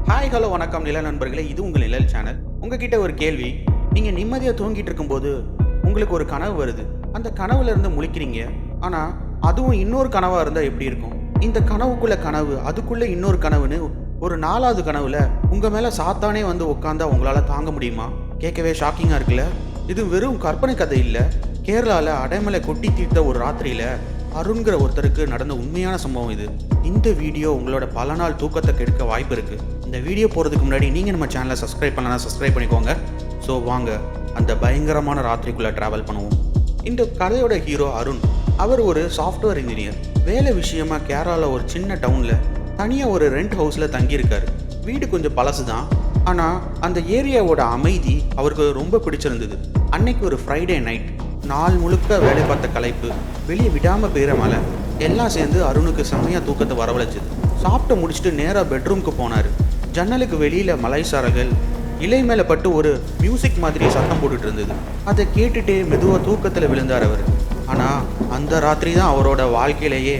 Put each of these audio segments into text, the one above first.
Hi hello வணக்கம் நில நண்பர்களே, இது உங்கள் நிழல் சேனல். உங்ககிட்ட ஒரு கேள்வி. நீங்கள் நிம்மதியாக தூங்கிட்டு இருக்கும்போது உங்களுக்கு ஒரு கனவு வருது. அந்த கனவுல இருந்து முழிக்கிறீங்க. ஆனால் அதுவும் இன்னொரு கனவாக இருந்தால் எப்படி இருக்கும்? இந்த கனவுக்குள்ள கனவு, அதுக்குள்ள இன்னொரு கனவுன்னு ஒரு நாலாவது கனவுல உங்கள் மேலே சாத்தானே வந்து உட்காந்தா உங்களால் தாங்க முடியுமா? கேட்கவே ஷாக்கிங்காக இருக்குல்ல? இது வெறும் கற்பனை கதை இல்லை. கேரளாவில் அடைமலை கொட்டி தீர்த்த ஒரு ராத்திரியில் அருண்கிற ஒருத்தருக்கு நடந்த உண்மையான சம்பவம் இது. இந்த வீடியோ உங்களோட பல நாள் தூக்கத்தை கெடுக்க வாய்ப்பு இருக்கு. இந்த வீடியோ போகிறதுக்கு முன்னாடி நீங்கள் நம்ம சேனலை சப்ஸ்கிரைப் பண்ணலாம், சப்ஸ்கிரைப் பண்ணிக்கோங்க. ஸோ வாங்க அந்த பயங்கரமான ராத்திரிக்குள்ளே ட்ராவல் பண்ணுவோம். இந்த கதையோட ஹீரோ அருண். அவர் ஒரு சாஃப்ட்வேர் இன்ஜினியர். வேலை விஷயமா கேரளாவில் ஒரு சின்ன டவுனில் தனியாக ஒரு ரெண்ட் ஹவுஸில் தங்கியிருக்காரு. வீடு கொஞ்சம் பழசு தான், ஆனால் அந்த ஏரியாவோட அமைதி அவருக்கு ரொம்ப பிடிச்சிருந்தது. அன்னைக்கு ஒரு ஃப்ரைடே நைட். நாள் முழுக்க வேலை பார்த்த களைப்பு, வெளியே விடாமல் பெய்கிற மழை எல்லாம் சேர்ந்து அருணுக்கு செம்மையாக தூக்கத்தை வரவழைச்சிது. சாப்பிட்டு முடிச்சுட்டு நேராக பெட்ரூம்க்கு போனார். ஜன்னலுக்கு வெளியில் மலை சாரல்கள் இலை மேலே பட்டு ஒரு மியூசிக் மாதிரி சத்தம் போட்டுட்டு இருந்தது. அதை கேட்டுட்டே மெதுவாக தூக்கத்தில் விழுந்தார் அவர். ஆனால் அந்த ராத்திரி தான் அவரோட வாழ்க்கையிலேயே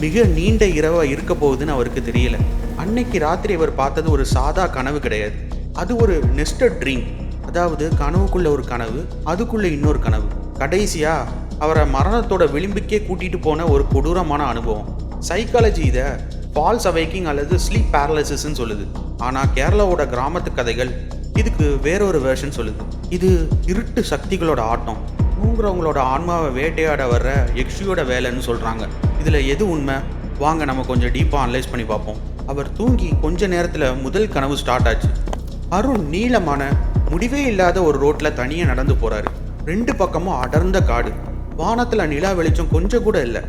மிக நீண்ட இரவாக இருக்க போகுதுன்னு அவருக்கு தெரியல. அன்னைக்கு ராத்திரி அவர் பார்த்தது ஒரு சாதா கனவு கிடையாது. அது ஒரு நெஸ்டட் ட்ரீம். அதாவது கனவுக்குள்ள ஒரு கனவு, அதுக்குள்ள இன்னொரு கனவு. கடைசியா அவரை மரணத்தோட விளிம்புக்கே கூட்டிட்டு போன ஒரு கொடூரமான அனுபவம். சைக்காலஜி இதை ஃபால்ஸ் அவேக்கிங் அல்லது ஸ்லீப் பேரலிசிஸ்ன்னு சொல்லுது. ஆனால் கேரளாவோட கிராமத்து கதைகள் இதுக்கு வேறொரு வேர்ஷன் சொல்லுது. இது இருட்டு சக்திகளோட ஆட்டம், தூங்குறவங்களோட ஆன்மாவை வேட்டையாட வர்ற யக்ஷியோட வேலைன்னு சொல்கிறாங்க. இதில் எது உண்மை? வாங்க நம்ம கொஞ்சம் டீப்பாக அனலைஸ் பண்ணி பார்ப்போம். அவர் தூங்கி கொஞ்ச நேரத்தில் முதல் கனவு ஸ்டார்ட் ஆச்சு. அருண் நீளமான முடிவே இல்லாத ஒரு ரோட்டில் தனியாக நடந்து போகிறாரு. ரெண்டு பக்கமும் அடர்ந்த காடு. வானத்தில் நிலா வெளிச்சம் கொஞ்சம் கூட இல்லை.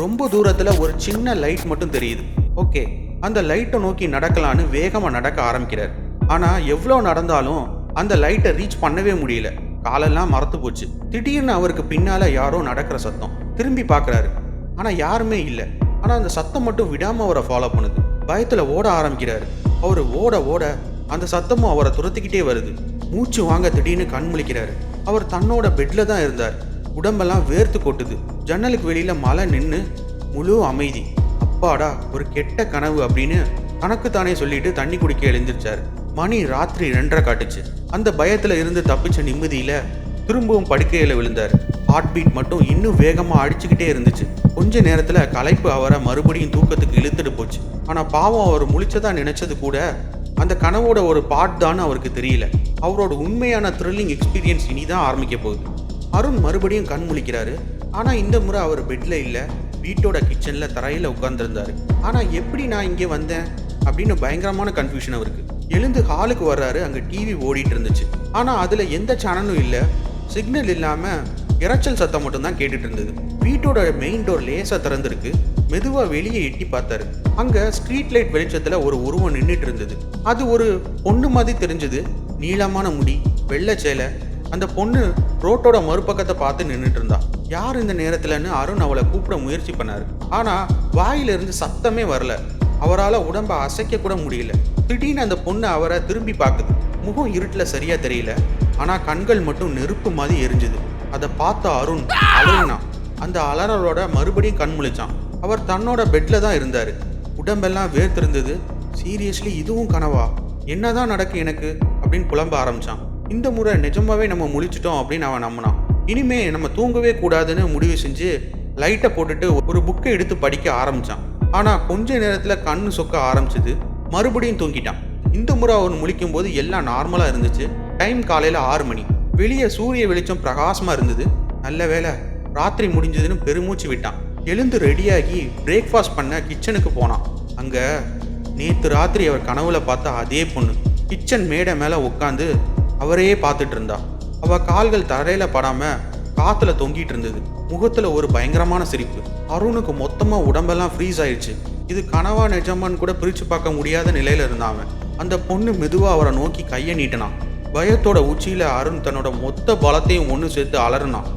ரொம்ப தூரத்தில் ஒரு சின்ன லைட் மட்டும் தெரியுது. ஓகே, அந்த லைட்டை நோக்கி நடக்கலான்னு வேகமாக நடக்க ஆரம்பிக்கிறார். ஆனால் எவ்வளோ நடந்தாலும் அந்த லைட்டை ரீச் பண்ணவே முடியல. காலெல்லாம் மறத்து போச்சு. திடீர்னு அவருக்கு பின்னால் யாரோ நடக்கிற சத்தம். திரும்பி பார்க்குறாரு, ஆனால் யாருமே இல்லை. ஆனால் அந்த சத்தம் மட்டும் விடாமல் அவரை ஃபாலோ பண்ணுது. பயத்தில் ஓட ஆரம்பிக்கிறாரு. அவர் ஓட ஓட அந்த சத்தமும் அவரை துரத்திக்கிட்டே வருது. மூச்சு வாங்க திடீர்னு கண் முழிக்கிறாரு. அவர் தன்னோட பெட்டில் தான் இருந்தார். உடம்பெல்லாம் வேர்த்து கொட்டுது. ஜன்னலுக்கு வெளியில் மழை நின்று முழு அமைதி. அப்பாடா, ஒரு கெட்ட கனவு அப்படின்னு கணக்கு தானே சொல்லிட்டு தண்ணி குடிக்க எழுந்திருச்சார். மணி ராத்திரி 2:30 காட்டுச்சு. அந்த பயத்தில் இருந்து தப்பிச்ச நிம்மதியில் திரும்பவும் படுக்கையில் விழுந்தார். ஹார்ட் பீட் மட்டும் இன்னும் வேகமாக அடிச்சுக்கிட்டே இருந்துச்சு. கொஞ்ச நேரத்தில் களைப்பு அவரை மறுபடியும் தூக்கத்துக்கு இழுத்துட்டு போச்சு. ஆனால் பாவம், அவர் முழிச்சதா நினைச்சது கூட அந்த கனவோட ஒரு பார்ட் தான் அவருக்கு தெரியல. அவரோட உண்மையான த்ரில்லிங் எக்ஸ்பீரியன்ஸ் இனிதான் ஆரம்பிக்க போகுது. அருண் மறுபடியும் கண் முழிக்கிறாரு. ஆனால் இந்த முறை அவர் பெட்டில் இல்லை, வீட்டோட கிச்சனில் தரையில் உட்காந்துருந்தாரு. ஆனால் எப்படி நான் இங்கே வந்தேன் அப்படின்னு பயங்கரமான கன்ஃபியூஷன் அவருக்கு. எழுந்து ஹாலுக்கு வர்றாரு. அங்கே டிவி ஓடிட்டு இருந்துச்சு. ஆனால் அதில் எந்த சேனலும் இல்லை. சிக்னல் இல்லாமல் இரைச்சல் சத்தம் மட்டும்தான் கேட்டுட்டு இருந்தது. வீட்டோட மெயின் டோர் லேசாக திறந்துருக்கு. மெதுவாக வெளியே எட்டி பார்த்தாரு. அங்கே ஸ்ட்ரீட் லைட் வெளிச்சத்தில் ஒரு உருவம் நின்றுட்டு இருந்தது. அது ஒரு பொண்ணு மாதிரி தெரிஞ்சது. நீளமான முடி, வெள்ளை சேலை. அந்த பொண்ணு ரோட்டோட மறுபக்கத்தை பார்த்து நின்றுட்டு இருந்தா. யார் இந்த நேரத்துலன்னு அருண் அவளை கூப்பிட முயற்சி பண்ணாரு. ஆனால் வாயிலிருந்து சத்தமே வரல. அவரால் உடம்பை அசைக்க கூட முடியல. திடீர்னு அந்த பொண்ணு அவரை திரும்பி பார்க்குது. முகம் இருட்டில் சரியா தெரியல, ஆனால் கண்கள் மட்டும் நெருப்பு மாதிரி எரிஞ்சுது. அதை பார்த்த அருண் அலறினா. அந்த அலறலோட மறுபடியும் கண் முழிச்சான். அவர் தன்னோட பெட்ல தான் இருந்தார். உடம்பெல்லாம் வேர்த்திருந்தது. சீரியஸ்லி இதுவும் கனவா? என்னதான் நடக்கு எனக்கு அப்படின்னு புலம்ப ஆரம்பிச்சான். இந்த முறை நிஜமாவே நம்ம முழிச்சிட்டோம் அப்படின்னு அவன் நம்பினான். இனிமே நம்ம தூங்கவே கூடாதுன்னு முடிவு செஞ்சு லைட்டை போட்டுட்டு ஒரு புக்கை எடுத்து படிக்க ஆரம்பிச்சான். ஆனால் கொஞ்ச நேரத்தில் கண்ணு சொக்க ஆரம்பிச்சது. மறுபடியும் தூங்கிட்டான். இந்த முறை அவன் முழிக்கும் போது எல்லாம் நார்மலாக இருந்துச்சு. டைம் காலையில் 6 மணி. வெளியே சூரிய வெளிச்சம் பிரகாசமாக இருந்தது. நல்ல வேளை ராத்திரி முடிஞ்சதுன்னு பெருமூச்சு விட்டான். எழுந்து ரெடியாகி பிரேக்ஃபாஸ்ட் பண்ண கிச்சனுக்கு போனான். அங்கே நேற்று ராத்திரி அவர் கனவுல பார்த்த அதே பொண்ணு கிச்சன் மேடை மேலே உட்காந்து அவரையே பார்த்துட்டு இருந்தா. அவள் கால்கள் தரையில் படாமல் காற்றுல தொங்கிட்டு இருந்தது. முகத்தில் ஒரு பயங்கரமான சிரிப்பு. அருணுக்கு மொத்தமாக உடம்பெல்லாம் ஃப்ரீஸ் ஆயிடுச்சு. இது கனவா நிஜமான்னு கூட பிரித்து பார்க்க முடியாத நிலையில் இருந்தான். அந்த பொண்ணு மெதுவாக அவரை நோக்கி கையை நீட்டினான். பயத்தோட உச்சியில் அருண் தன்னோட மொத்த பலத்தையும் ஒன்று சேர்த்து அலறினான்.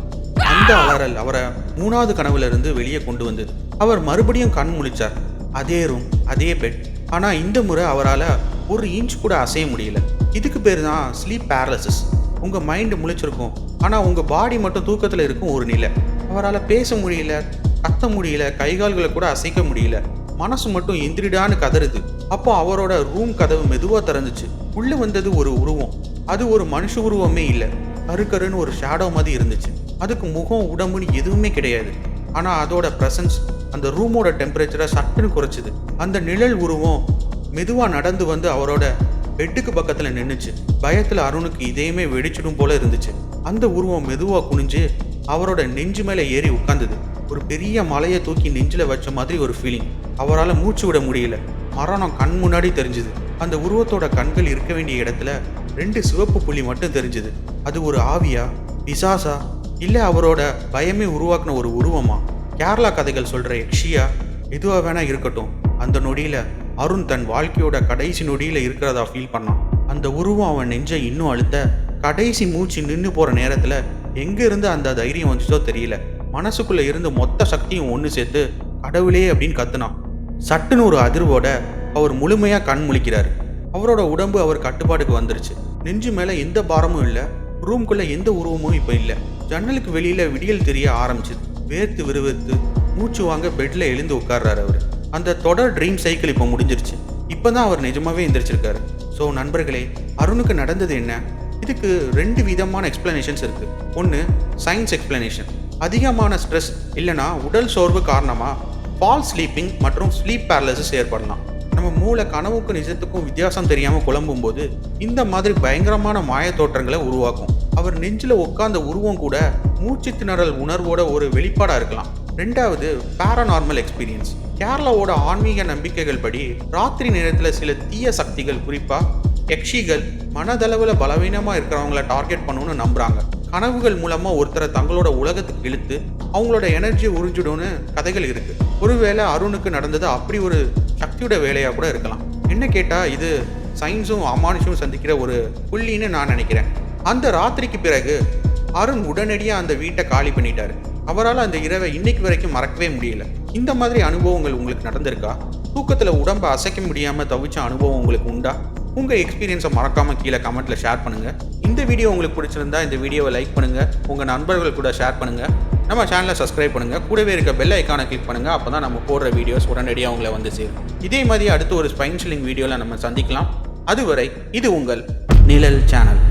அந்த அலறல் அவரை 3வது கனவுல இருந்து வெளியே கொண்டு வந்தது. அவர் மறுபடியும் கண் முழிச்சார். அதே ரூம், அதே பெட். ஆனால் இந்த முறை அவரால் ஒரு இன்ச் கூட அசைய முடியல. இதுக்கு பேர் தான் ஸ்லீப் பேரலிசிஸ். உங்கள் மைண்டு முழிச்சிருக்கும், ஆனால் உங்கள் பாடி மட்டும் தூக்கத்தில் இருக்கும் ஒரு நிலை. அவரால் பேச முடியல, கத்த முடியல, கைகால்களை கூட அசைக்க முடியல. மனசு மட்டும் எந்திரிடான்னு கதறுது. அப்போ அவரோட ரூம் கதவு மெதுவா திறந்துச்சு. உள்ள வந்தது ஒரு உருவம். அது ஒரு மனுஷ உருவமே இல்லை. கருக்கருன்னு ஒரு ஷேடோ மாதிரி இருந்துச்சு. அதுக்கு முகம் உடம்புன்னு எதுவுமே கிடையாது. ஆனா அதோட பிரசன்ஸ் அந்த ரூமோட டெம்பரேச்சரை சட்டுன்னு குறைச்சிது. அந்த நிழல் உருவம் மெதுவா நடந்து வந்து அவரோட பெட்டுக்கு பக்கத்துல நின்னுச்சு. பயத்துல அருணுக்கு இதயமே வெடிச்சிடும் போல இருந்துச்சு. அந்த உருவம் மெதுவா குனிஞ்சு அவரோட நெஞ்சு மேல ஏறி உட்கார்ந்தது. ஒரு பெரிய மலையை தூக்கி நெஞ்சில வச்ச மாதிரி ஒரு ஃபீலிங். அவரால் மூச்சு விட முடியல. மரணம் கண் முன்னாடி தெரிஞ்சுது. அந்த உருவத்தோட கண்கள் இருக்க வேண்டிய இடத்துல 2 சிவப்பு புள்ளி மட்டும் தெரிஞ்சுது. அது ஒரு ஆவியா, பிசாசா, இல்ல அவரோட பயமே உருவாக்குன ஒரு உருவமா? கேரளா கதைகள் சொல்ற யக்ஷியா? எதுவா வேணா இருக்கட்டும். அந்த நொடியில அருண் தன் வாழ்க்கையோட கடைசி நொடியில இருக்கிறதா ஃபீல் பண்ணான். அந்த உருவம் அவன் நெஞ்சை இன்னும் அழுத்த, கடைசி மூச்சு நின்று போற நேரத்துல எங்க இருந்து அந்த தைரியம் வந்துச்சோ தெரியல. மனசுக்குள்ள இருந்து மொத்த சக்தியும் ஒன்று சேர்த்து கடவுளே அப்படின்னு கத்துனான். சட்டுன்னு ஒரு அதிர்வோட அவர் முழுமையா கண் முழிக்கிறாரு. அவரோட உடம்பு அவர் கட்டுப்பாடுக்கு வந்துருச்சு. நெஞ்சு மேல எந்த பாரமும் இல்லை. ரூம்குள்ள எந்த உருவமும் இப்ப இல்லை. ஜன்னலுக்கு வெளியில விடியல் தெரிய ஆரம்பிச்சுது. வேர்த்து விறுவிறுத்து மூச்சு வாங்க பெட்ல எழுந்து உட்கார்றாரு அவரு. அந்த தொடர் ட்ரீம் சைக்கிள் இப்போ முடிஞ்சிருச்சு. இப்போதான் அவர் நிஜமாவே எந்திரிச்சிருக்காரு. ஸோ நண்பர்களே, அருணுக்கு நடந்தது என்ன? இதுக்கு 2 விதமான எக்ஸ்பிளனேஷன்ஸ் இருக்கு. ஒன்று சயின்ஸ் எக்ஸ்பிளனேஷன். அதிகமான ஸ்ட்ரெஸ் இல்லைனா உடல் சோர்வு காரணமா ஃபால்ஸ் ஸ்லீப்பிங் மற்றும் ஸ்லீப் பேரலிசிஸ் ஏற்படலாம். நம்ம மூளை கனவுக்கும் நிஜத்துக்கும் வித்தியாசம் தெரியாமல் குழம்பும் போது இந்த மாதிரி பயங்கரமான மாய தோற்றங்களை உருவாக்கும். அவர் நெஞ்சில் உட்கார்ந்த உருவம் கூட மூச்சு திணறல் உணர்வோட ஒரு வெளிப்பாடாக இருக்கலாம். 2வது பேராநார்மல் எக்ஸ்பீரியன்ஸ். கேரளாவோட ஆன்மீக நம்பிக்கைகள் படி ராத்திரி நேரத்தில் சில தீய சக்திகள், குறிப்பாக யக்ஷிகள், மனதளவில் பலவீனமாக இருக்கிறவங்கள டார்கெட் பண்ணணும்னு நம்புறாங்க. கனவுகள் மூலமாக ஒருத்தரை தங்களோட உலகத்துக்கு இழுத்து அவங்களோட எனர்ஜி உறிஞ்சிடும்னு கதைகள் இருக்கு. ஒருவேளை அருணுக்கு நடந்தது அப்படி ஒரு சக்தியோட வேலையாக கூட இருக்கலாம். என்ன கேட்டால் இது சயின்ஸும் அமானுஷமும் சந்திக்கிற ஒரு புள்ளின்னு நான் நினைக்கிறேன். அந்த ராத்திரிக்கு பிறகு அருண் உடனடியாக அந்த வீட்டை காலி பண்ணிட்டாரு. அவரால் அந்த இரவை இன்னைக்கு வரைக்கும் மறக்கவே முடியல. இந்த மாதிரி அனுபவங்கள் உங்களுக்கு நடந்திருக்கா? தூக்கத்தில் உடம்பை அசைக்க முடியாமல் தவிச்ச அனுபவம் உங்களுக்கு உண்டா? உங்கள் எக்ஸ்பீரியன்ஸை மறக்காமல் கீழே கமெண்ட்டில் ஷேர் பண்ணுங்கள். இந்த வீடியோ உங்களுக்கு பிடிச்சிருந்தா இந்த வீடியோவை லைக் பண்ணுங்கள். உங்கள் நண்பர்கள் கூட ஷேர் பண்ணுங்கள். நம்ம சேனலை சப்ஸ்கிரைப் பண்ணுங்கள். கூடவே இருக்க பெல் ஐக்கானை கிளிக் பண்ணுங்கள். அப்போ தான் நம்ம போடுற வீடியோஸ் உடனடியாக உங்களை வந்து சேரும். இதே மாதிரி அடுத்து ஒரு ஸ்பைன் சில்லிங் வீடியோவில் நம்ம சந்திக்கலாம். அதுவரை இது உங்கள் நிழல் சேனல்.